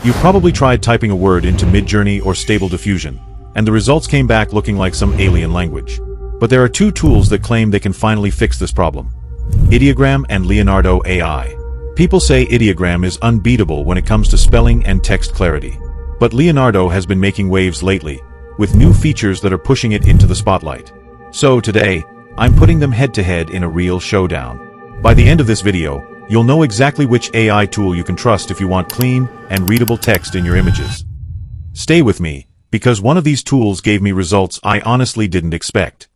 You've probably tried typing a word into Midjourney or Stable Diffusion, and the results came back looking like some alien language. But there are two tools that claim they can finally fix this problem: Ideogram and Leonardo AI. People say Ideogram is unbeatable when it comes to spelling and text clarity. But Leonardo has been making waves lately, with new features that are pushing it into the spotlight. So today, I'm putting them head-to-head in a real showdown. By the end of this video, you'll know exactly which AI tool you can trust if you want clean and readable text in your images. Stay with me, because one of these tools gave me results I honestly didn't expect.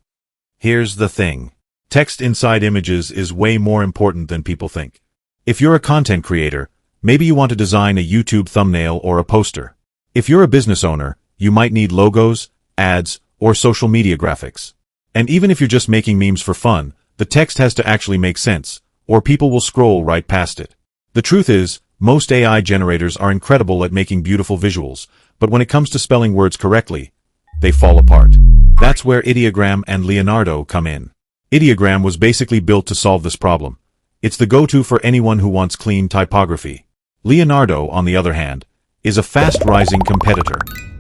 Here's the thing. Text inside images is way more important than people think. If you're a content creator, maybe you want to design a YouTube thumbnail or a poster. If you're a business owner, you might need logos, ads, or social media graphics. And even if you're just making memes for fun, the text has to actually make sense, or people will scroll right past it. The truth is, most AI generators are incredible at making beautiful visuals, but when it comes to spelling words correctly, they fall apart. That's where Ideogram and Leonardo come in. Ideogram was basically built to solve this problem. It's the go-to for anyone who wants clean typography. Leonardo, on the other hand, is a fast-rising competitor.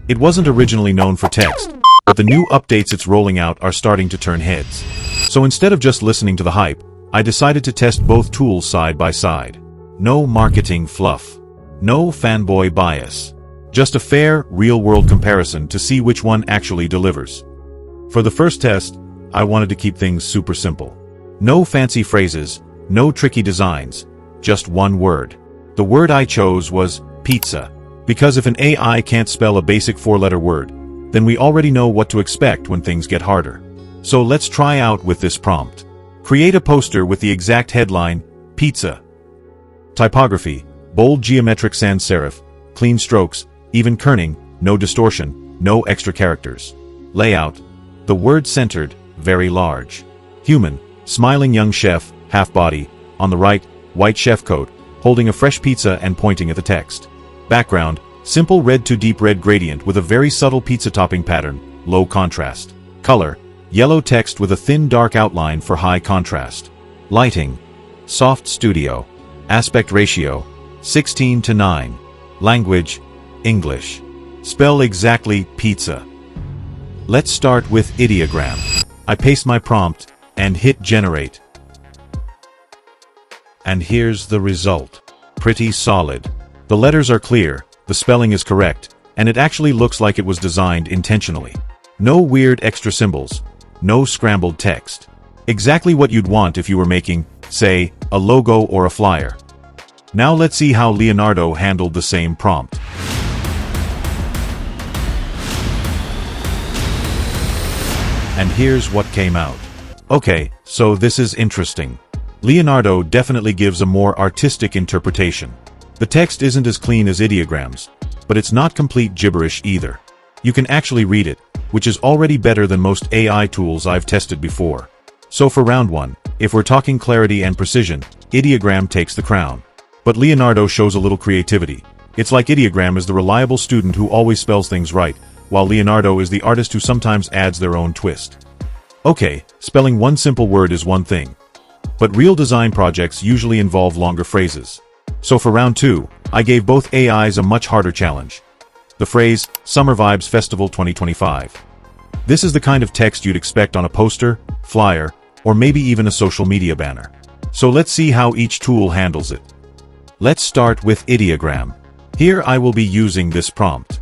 It wasn't originally known for text, but the new updates it's rolling out are starting to turn heads. So instead of just listening to the hype, I decided to test both tools side by side. No marketing fluff. No fanboy bias. Just a fair, real-world comparison to see which one actually delivers. For the first test, I wanted to keep things super simple. No fancy phrases, no tricky designs, just one word. The word I chose was pizza, because if an AI can't spell a basic four-letter word, then we already know what to expect when things get harder. So let's try out with this prompt. Create a poster with the exact headline, Pizza. Typography, bold geometric sans serif, clean strokes, even kerning, no distortion, no extra characters. Layout, the word centered, very large. Human, smiling young chef, half body, on the right, white chef coat, holding a fresh pizza and pointing at the text. Background, simple red to deep red gradient with a very subtle pizza topping pattern, low contrast. Color, yellow text with a thin dark outline for high contrast. Lighting, soft studio. Aspect ratio, 16:9. Language, English. Spell exactly pizza. Let's start with Ideogram. I paste my prompt and hit generate. And here's the result. Pretty solid. The letters are clear, the spelling is correct, and it actually looks like it was designed intentionally. No weird extra symbols. No scrambled text. Exactly what you'd want if you were making, say, a logo or a flyer. Now let's see how Leonardo handled the same prompt. And here's what came out. Okay, so this is interesting. Leonardo definitely gives a more artistic interpretation. The text isn't as clean as Ideogram's, but it's not complete gibberish either. You can actually read it, which is already better than most AI tools I've tested before. So for round one, if we're talking clarity and precision, Ideogram takes the crown. But Leonardo shows a little creativity. It's like Ideogram is the reliable student who always spells things right, while Leonardo is the artist who sometimes adds their own twist. Okay, spelling one simple word is one thing. But real design projects usually involve longer phrases. So for round two, I gave both AIs a much harder challenge. The phrase, Summer Vibes Festival 2025. This is the kind of text you'd expect on a poster, flyer, or maybe even a social media banner. So let's see how each tool handles it. Let's start with Ideogram. Here I will be using this prompt.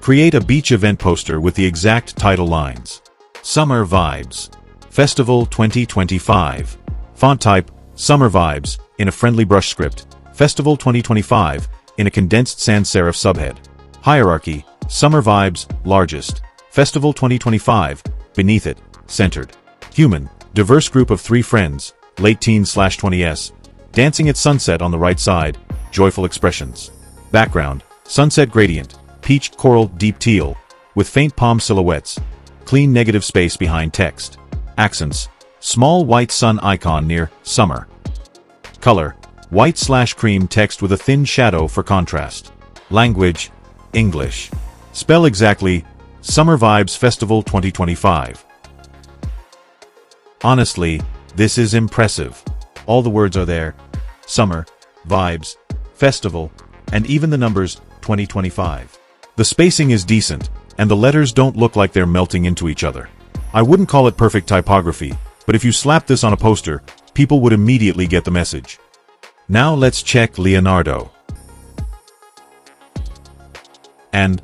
Create a beach event poster with the exact title lines. Summer Vibes. Festival 2025. Font type, Summer Vibes, in a friendly brush script. Festival 2025, in a condensed sans serif subhead. Hierarchy, Summer Vibes, largest. Festival 2025, beneath it, centered. Human, diverse group of 3 friends, late teens/20s, dancing at sunset on the right side, joyful expressions. Background, sunset gradient, peach coral deep teal, with faint palm silhouettes, clean negative space behind text. Accents, small white sun icon near summer. Color, white/cream text with a thin shadow for contrast. Language, English. Spell exactly, Summer Vibes Festival 2025. Honestly, this is impressive. All the words are there. Summer, vibes, festival, and even the numbers 2025. The spacing is decent, and the letters don't look like they're melting into each other. I wouldn't call it perfect typography, but if you slap this on a poster, people would immediately get the message. Now let's check Leonardo. And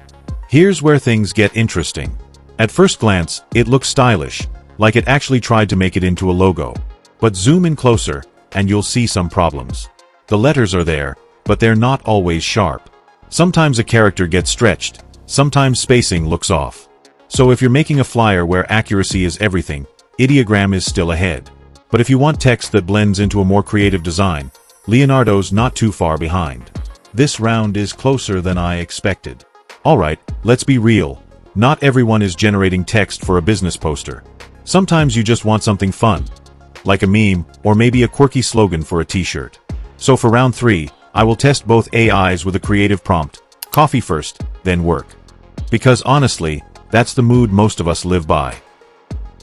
here's where things get interesting. At first glance, it looks stylish, like it actually tried to make it into a logo. But zoom in closer, and you'll see some problems. The letters are there, but they're not always sharp. Sometimes a character gets stretched, sometimes spacing looks off. So if you're making a flyer where accuracy is everything, Ideogram is still ahead. But if you want text that blends into a more creative design, Leonardo's not too far behind. This round is closer than I expected. Alright, let's be real. Not everyone is generating text for a business poster. Sometimes you just want something fun, like a meme, or maybe a quirky slogan for a t-shirt. So for round 3, I will test both AIs with a creative prompt: coffee first, then work. Because honestly, that's the mood most of us live by.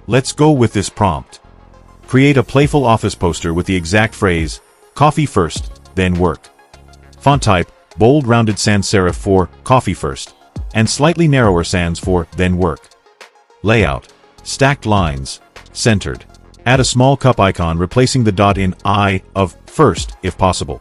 Let's go with this prompt. Create a playful office poster with the exact phrase, coffee first, then work. Font type, bold rounded sans serif for coffee first, and slightly narrower sans for then work. Layout, stacked lines, centered. Add a small cup icon replacing the dot in I of first if possible.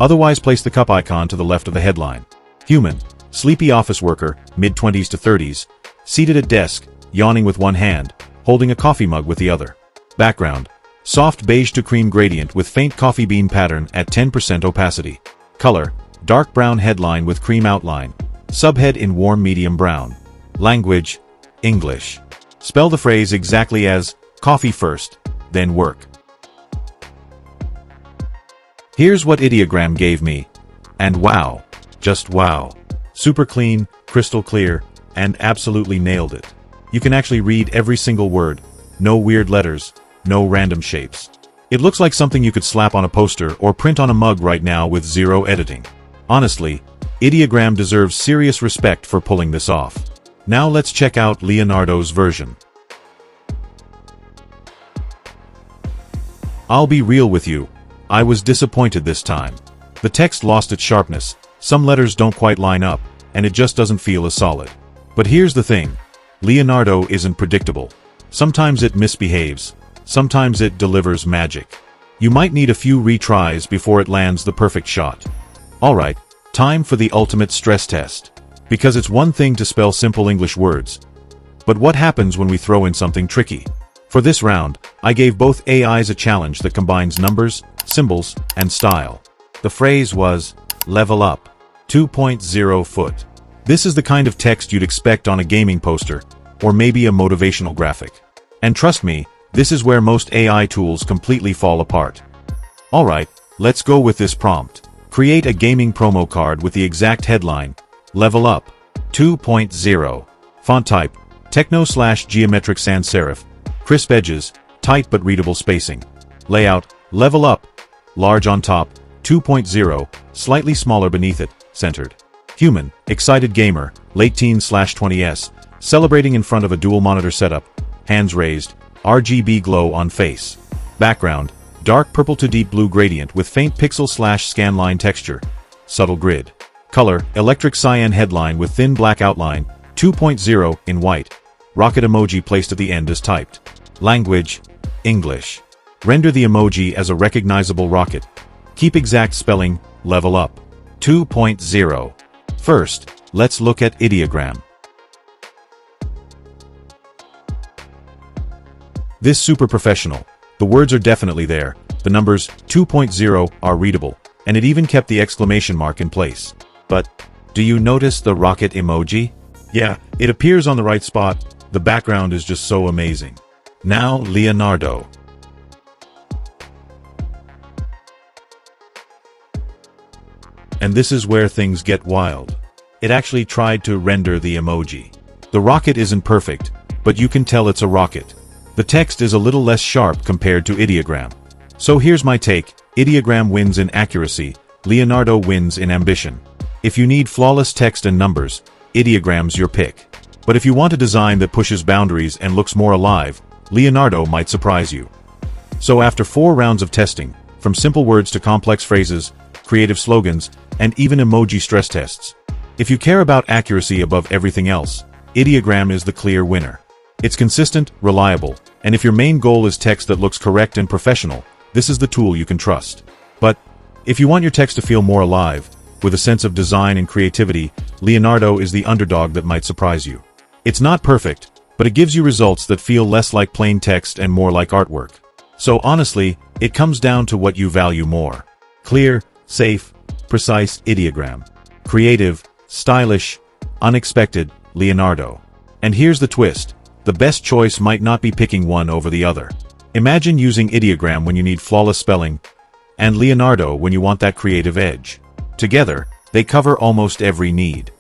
Otherwise place the cup icon to the left of the headline. Human, sleepy office worker, mid-20s to 30s, seated at desk, yawning with one hand, holding a coffee mug with the other. Background, soft beige to cream gradient with faint coffee bean pattern at 10% opacity. Color, dark brown headline with cream outline. Subhead in warm medium brown. Language, English. Spell the phrase exactly as coffee first, then work. Here's what Ideogram gave me. And wow. Just wow. Super clean, crystal clear, and absolutely nailed it. You can actually read every single word. No weird letters, no random shapes. It looks like something you could slap on a poster or print on a mug right now with zero editing. Honestly, Ideogram deserves serious respect for pulling this off. Now let's check out Leonardo's version. I'll be real with you, I was disappointed this time. The text lost its sharpness, some letters don't quite line up, and it just doesn't feel as solid. But here's the thing, Leonardo isn't predictable. Sometimes it misbehaves, sometimes it delivers magic. You might need a few retries before it lands the perfect shot. Alright, time for the ultimate stress test. Because it's one thing to spell simple English words. But what happens when we throw in something tricky? For this round, I gave both AIs a challenge that combines numbers, symbols, and style. The phrase was, level up. 2.0 foot. This is the kind of text you'd expect on a gaming poster, or maybe a motivational graphic. And trust me, this is where most AI tools completely fall apart. Alright, let's go with this prompt. Create a gaming promo card with the exact headline, level up. 2.0. Font type, techno/geometric sans serif. Crisp edges, tight but readable spacing. Layout, level up. Large on top, 2.0, slightly smaller beneath it, centered. Human, excited gamer, late teens/20s, celebrating in front of a dual monitor setup, hands raised, RGB glow on face. Background, dark purple to deep blue gradient with faint pixel/scanline texture, subtle grid. Color, electric cyan headline with thin black outline, 2.0 in white. Rocket emoji placed at the end as typed. Language, English. Render the emoji as a recognizable rocket. Keep exact spelling, level up. 2.0. First, let's look at Ideogram. This super professional. The words are definitely there. The numbers 2.0 are readable, and it even kept the exclamation mark in place. But, do you notice the rocket emoji? Yeah, it appears on the right spot. The background is just so amazing. Now Leonardo. And this is where things get wild. It actually tried to render the emoji. The rocket isn't perfect, but you can tell it's a rocket. The text is a little less sharp compared to Ideogram. So here's my take, Ideogram wins in accuracy, Leonardo wins in ambition. If you need flawless text and numbers, Ideogram's your pick. But if you want a design that pushes boundaries and looks more alive, Leonardo might surprise you. So after 4 rounds of testing, from simple words to complex phrases, creative slogans, and even emoji stress tests, If you care about accuracy above everything else, Ideogram is the clear winner. It's consistent, reliable, and if your main goal is text that looks correct and professional, this is the tool you can trust. But if you want your text to feel more alive, with a sense of design and creativity, Leonardo is the underdog that might surprise you. It's not perfect, but it gives you results that feel less like plain text and more like artwork. So honestly, it comes down to what you value more. Clear, safe, precise Ideogram. Creative, stylish, unexpected, Leonardo. And here's the twist. The best choice might not be picking one over the other. Imagine using Ideogram when you need flawless spelling, and Leonardo when you want that creative edge. Together, they cover almost every need.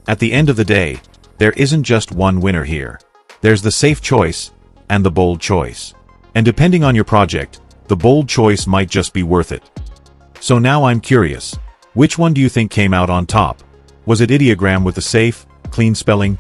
At the end of the day, there isn't just one winner here. There's the safe choice and the bold choice. And depending on your project, the bold choice might just be worth it. So now I'm curious, which one do you think came out on top? Was it Ideogram with the safe, clean spelling,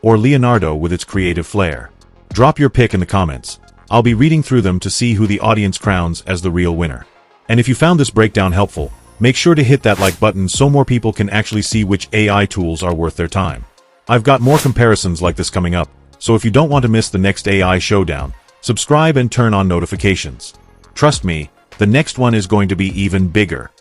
or Leonardo with its creative flair? Drop your pick in the comments. I'll be reading through them to see who the audience crowns as the real winner. And if you found this breakdown helpful, make sure to hit that like button so more people can actually see which AI tools are worth their time. I've got more comparisons like this coming up, so if you don't want to miss the next AI showdown, subscribe and turn on notifications. Trust me, the next one is going to be even bigger.